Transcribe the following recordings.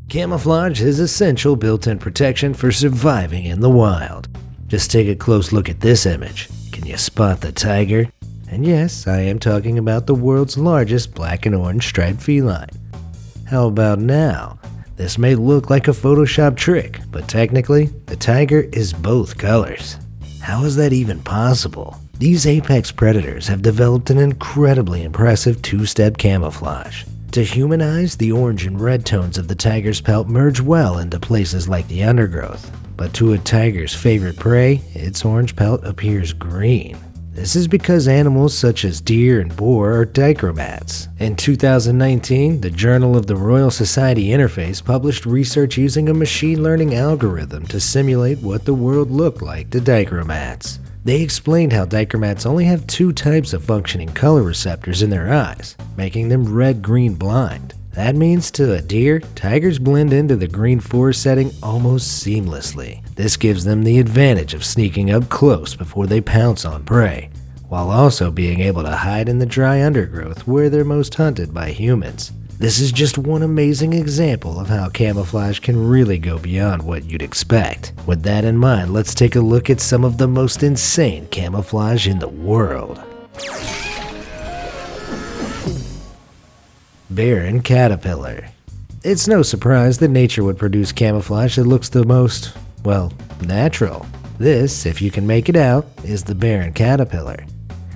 Camouflage is essential built-in protection for surviving in the wild. Just take a close look at this image. Can you spot the tiger? And yes, I am talking about the world's largest black and orange striped feline. How about now? This may look like a Photoshop trick, but technically, the tiger is both colors. How is that even possible? These apex predators have developed an incredibly impressive two-step camouflage. To human eyes, the orange and red tones of the tiger's pelt merge well into places like the undergrowth. But to a tiger's favorite prey, its orange pelt appears green. This is because animals such as deer and boar are dichromats. In 2019, the Journal of the Royal Society Interface published research using a machine learning algorithm to simulate what the world looked like to dichromats. They explained how dichromats only have two types of functioning color receptors in their eyes, making them red-green blind. That means to a deer, tigers blend into the green forest setting almost seamlessly. This gives them the advantage of sneaking up close before they pounce on prey, while also being able to hide in the dry undergrowth where they're most hunted by humans. This is just one amazing example of how camouflage can really go beyond what you'd expect. With that in mind, let's take a look at some of the most insane camouflage in the world. Barren caterpillar. It's no surprise that nature would produce camouflage that looks the most, well, natural. This, if you can make it out, is the barren caterpillar.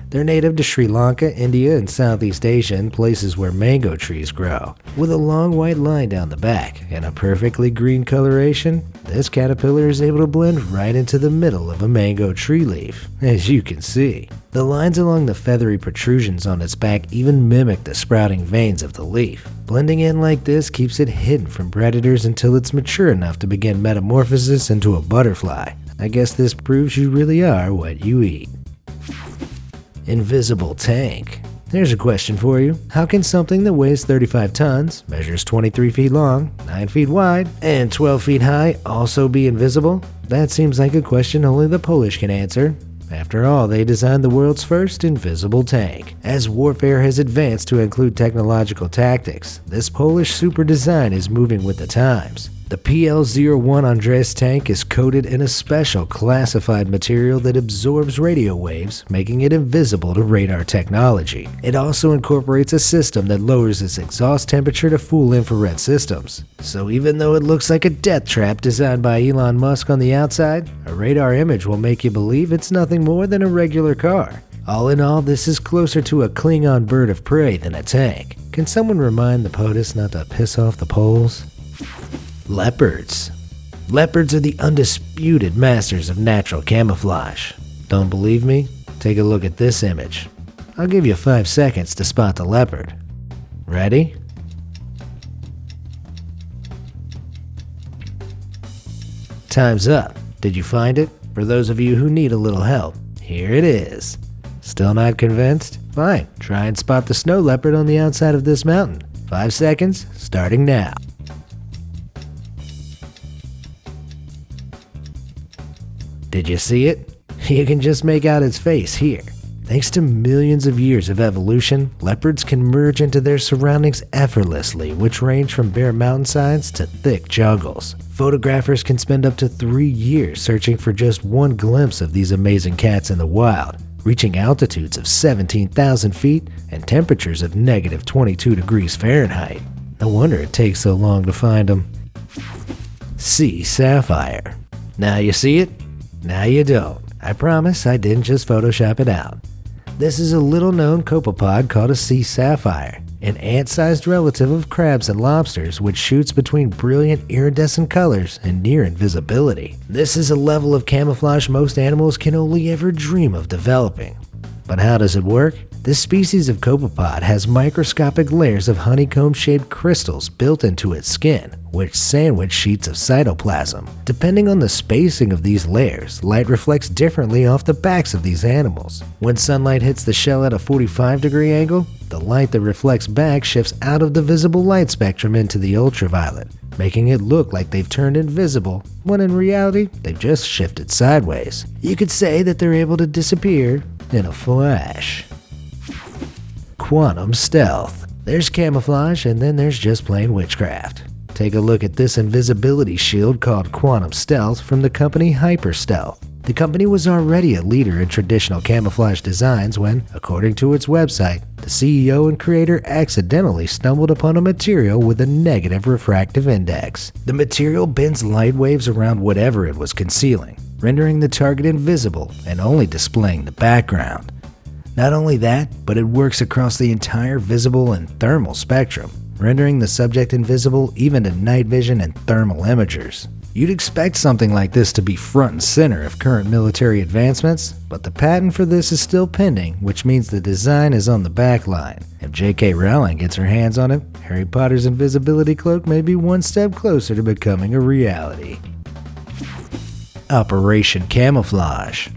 They're native to Sri Lanka, India, and Southeast Asia in places where mango trees grow. With a long white line down the back and a perfectly green coloration, this caterpillar is able to blend right into the middle of a mango tree leaf, as you can see. The lines along the feathery protrusions on its back even mimic the sprouting veins of the leaf. Blending in like this keeps it hidden from predators until it's mature enough to begin metamorphosis into a butterfly. I guess this proves you really are what you eat. Invisible tank. There's a question for you. How can something that weighs 35 tons, measures 23 feet long, 9 feet wide, and 12 feet high also be invisible? That seems like a question only the Polish can answer. After all, they designed the world's first invisible tank. As warfare has advanced to include technological tactics, this Polish super design is moving with the times. The PL-01 Andres tank is coated in a special classified material that absorbs radio waves, making it invisible to radar technology. It also incorporates a system that lowers its exhaust temperature to fool infrared systems. So even though it looks like a death trap designed by Elon Musk on the outside, a radar image will make you believe it's nothing more than a regular car. All in all, this is closer to a Klingon bird of prey than a tank. Can someone remind the POTUS not to piss off the Poles? Leopards. Leopards are the undisputed masters of natural camouflage. Don't believe me? Take a look at this image. I'll give you 5 seconds to spot the leopard. Ready? Time's up. Did you find it? For those of you who need a little help, here it is. Still not convinced? Fine, try and spot the snow leopard on the outside of this mountain. 5 seconds, starting now. Did you see it? You can just make out its face here. Thanks to millions of years of evolution, leopards can merge into their surroundings effortlessly, which range from bare mountainsides to thick jungles. Photographers can spend up to 3 years searching for just one glimpse of these amazing cats in the wild, reaching altitudes of 17,000 feet and temperatures of negative 22 degrees Fahrenheit. No wonder it takes so long to find them. Sea sapphire. Now you see it? Now you don't. I promise I didn't just Photoshop it out. This is a little-known copepod called a sea sapphire, an ant-sized relative of crabs and lobsters which shoots between brilliant iridescent colors and near invisibility. This is a level of camouflage most animals can only ever dream of developing. But how does it work? This species of copepod has microscopic layers of honeycomb-shaped crystals built into its skin, which sandwich sheets of cytoplasm. Depending on the spacing of these layers, light reflects differently off the backs of these animals. When sunlight hits the shell at a 45-degree angle, the light that reflects back shifts out of the visible light spectrum into the ultraviolet, making it look like they've turned invisible, when in reality, they've just shifted sideways. You could say that they're able to disappear in a flash. Quantum stealth. There's camouflage and then there's just plain witchcraft. take a look at this invisibility shield called Quantum Stealth from the company Hyperstealth. The company was already a leader in traditional camouflage designs when, according to its website, the CEO and creator accidentally stumbled upon a material with a negative refractive index. The material bends light waves around whatever it was concealing, rendering the target invisible and only displaying the background. Not only that, but it works across the entire visible and thermal spectrum, rendering the subject invisible even to night vision and thermal imagers. You'd expect something like this to be front and center of current military advancements, but the patent for this is still pending, which means the design is on the back line. If J.K. Rowling gets her hands on it, Harry Potter's invisibility cloak may be one step closer to becoming a reality. Operation Camouflage.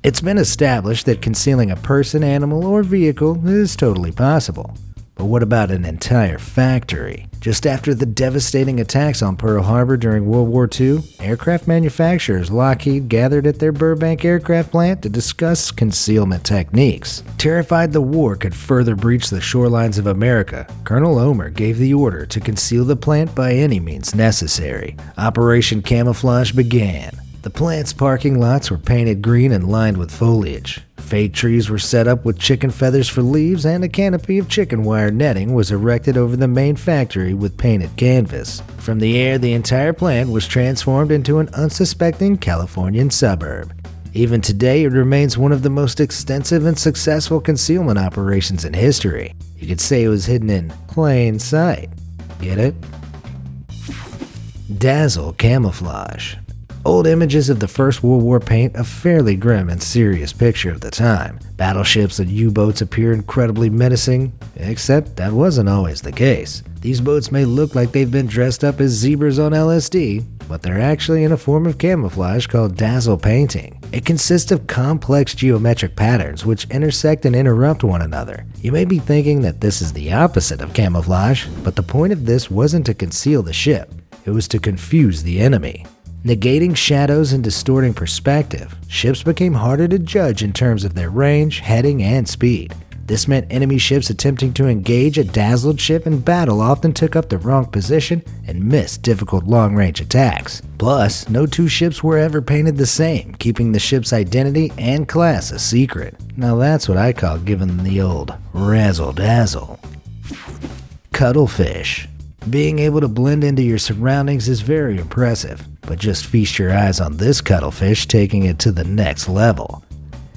It's been established that concealing a person, animal, or vehicle is totally possible. But what about an entire factory? Just after the devastating attacks on Pearl Harbor during World War II, aircraft manufacturers Lockheed gathered at their Burbank aircraft plant to discuss concealment techniques. Terrified the war could further breach the shorelines of America, Colonel Omer gave the order to conceal the plant by any means necessary. Operation Camouflage began. The plant's parking lots were painted green and lined with foliage. Fake trees were set up with chicken feathers for leaves, and a canopy of chicken wire netting was erected over the main factory with painted canvas. From the air, the entire plant was transformed into an unsuspecting Californian suburb. Even today, it remains one of the most extensive and successful concealment operations in history. You could say it was hidden in plain sight. Get it? Dazzle Camouflage. Old images of the First World War paint a fairly grim and serious picture of the time. Battleships and U-boats appear incredibly menacing, except that wasn't always the case. These boats may look like they've been dressed up as zebras on LSD, but they're actually in a form of camouflage called dazzle painting. It consists of complex geometric patterns which intersect and interrupt one another. You may be thinking that this is the opposite of camouflage, but the point of this wasn't to conceal the ship, it was to confuse the enemy. Negating shadows and distorting perspective, ships became harder to judge in terms of their range, heading, and speed. This meant enemy ships attempting to engage a dazzled ship in battle often took up the wrong position and missed difficult long-range attacks. Plus, no two ships were ever painted the same, keeping the ship's identity and class a secret. Now that's what I call giving them the old razzle-dazzle. Cuttlefish. Being able to blend into your surroundings is very impressive, but just feast your eyes on this cuttlefish taking it to the next level.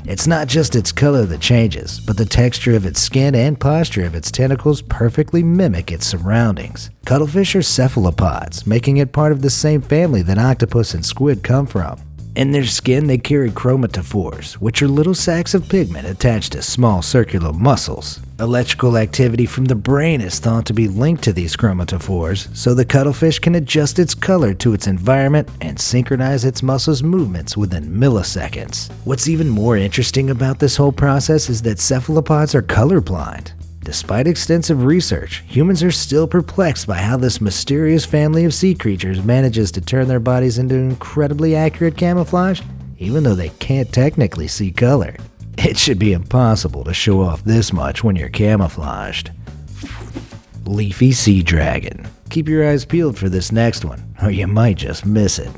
It's not just its color that changes, but the texture of its skin and posture of its tentacles perfectly mimic its surroundings. Cuttlefish are cephalopods, making it part of the same family that octopus and squid come from. In their skin, they carry chromatophores, which are little sacs of pigment attached to small circular muscles. Electrical activity from the brain is thought to be linked to these chromatophores, so the cuttlefish can adjust its color to its environment and synchronize its muscles' movements within milliseconds. What's even more interesting about this whole process is that cephalopods are colorblind. Despite extensive research, humans are still perplexed by how this mysterious family of sea creatures manages to turn their bodies into incredibly accurate camouflage, even though they can't technically see color. It should be impossible to show off this much when you're camouflaged. Leafy Sea Dragon. Keep your eyes peeled for this next one, or you might just miss it.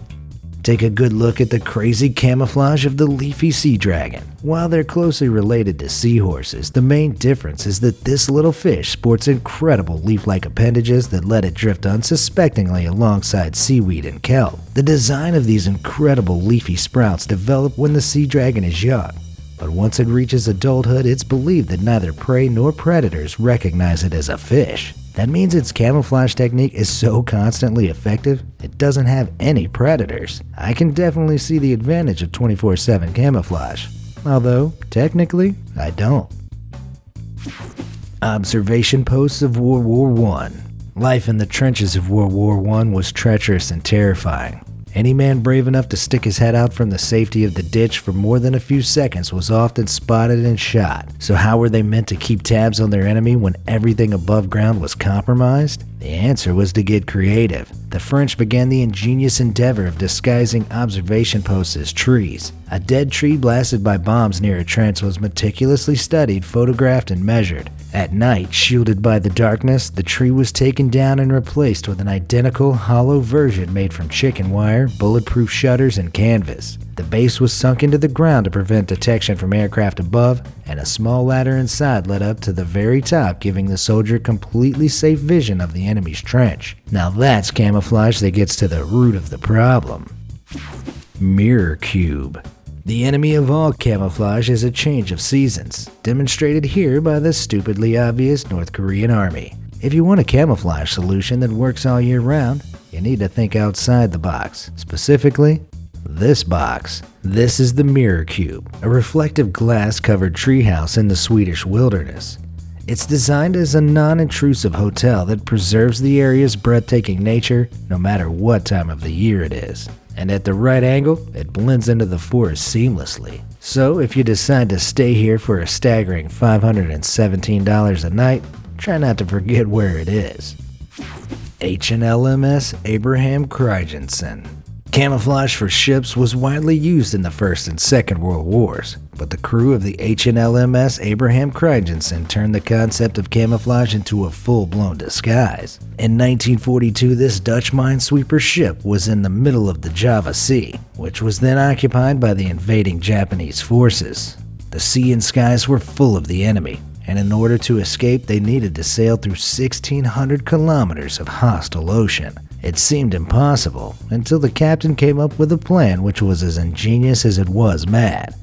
Take a good look at the crazy camouflage of the leafy sea dragon. While they're closely related to seahorses, the main difference is that this little fish sports incredible leaf-like appendages that let it drift unsuspectingly alongside seaweed and kelp. The design of these incredible leafy sprouts develop when the sea dragon is young, but once it reaches adulthood, it's believed that neither prey nor predators recognize it as a fish. That means its camouflage technique is so constantly effective, it doesn't have any predators. I can definitely see the advantage of 24/7 camouflage, although technically I don't. Observation posts of World War I. Life in the trenches of World War I was treacherous and terrifying. Any man brave enough to stick his head out from the safety of the ditch for more than a few seconds was often spotted and shot. So how were they meant to keep tabs on their enemy when everything above ground was compromised? The answer was to get creative. The French began the ingenious endeavor of disguising observation posts as trees. A dead tree blasted by bombs near a trench was meticulously studied, photographed, and measured. At night, shielded by the darkness, the tree was taken down and replaced with an identical hollow version made from chicken wire, bulletproof shutters, and canvas. The base was sunk into the ground to prevent detection from aircraft above, and a small ladder inside led up to the very top, giving the soldier completely safe vision of the enemy's trench. Now that's camouflage that gets to the root of the problem. Mirror Cube. The enemy of all camouflage is a change of seasons, demonstrated here by the stupidly obvious North Korean army. If you want a camouflage solution that works all year round, you need to think outside the box, specifically this box. This is the Mirror Cube, a reflective glass-covered treehouse in the Swedish wilderness. It's designed as a non-intrusive hotel that preserves the area's breathtaking nature no matter what time of the year it is. And at the right angle, it blends into the forest seamlessly. So if you decide to stay here for a staggering $517 a night, try not to forget where it is. HNLMS Abraham Christensen. Camouflage for ships was widely used in the First and Second World Wars, but the crew of the HNLMS Abraham Christensen turned the concept of camouflage into a full-blown disguise. In 1942, this Dutch minesweeper ship was in the middle of the Java Sea, which was then occupied by the invading Japanese forces. The sea and skies were full of the enemy, and in order to escape, they needed to sail through 1,600 kilometers of hostile ocean. It seemed impossible until the captain came up with a plan which was as ingenious as it was mad: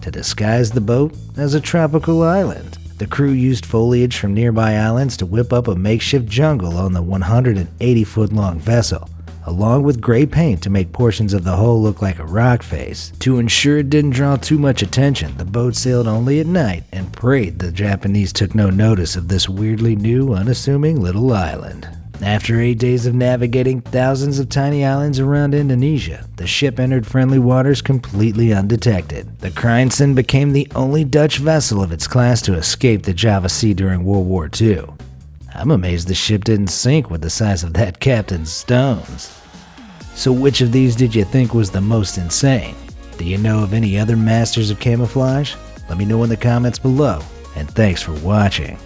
to disguise the boat as a tropical island. The crew used foliage from nearby islands to whip up a makeshift jungle on the 180-foot-long vessel, along with gray paint to make portions of the hull look like a rock face. To ensure it didn't draw too much attention, the boat sailed only at night and prayed the Japanese took no notice of this weirdly new, unassuming little island. After 8 days of navigating thousands of tiny islands around Indonesia, the ship entered friendly waters completely undetected. The Christensen became the only Dutch vessel of its class to escape the Java Sea during World War II. I'm amazed the ship didn't sink with the size of that captain's stones. So which of these did you think was the most insane? Do you know of any other masters of camouflage? Let me know in the comments below, and thanks for watching.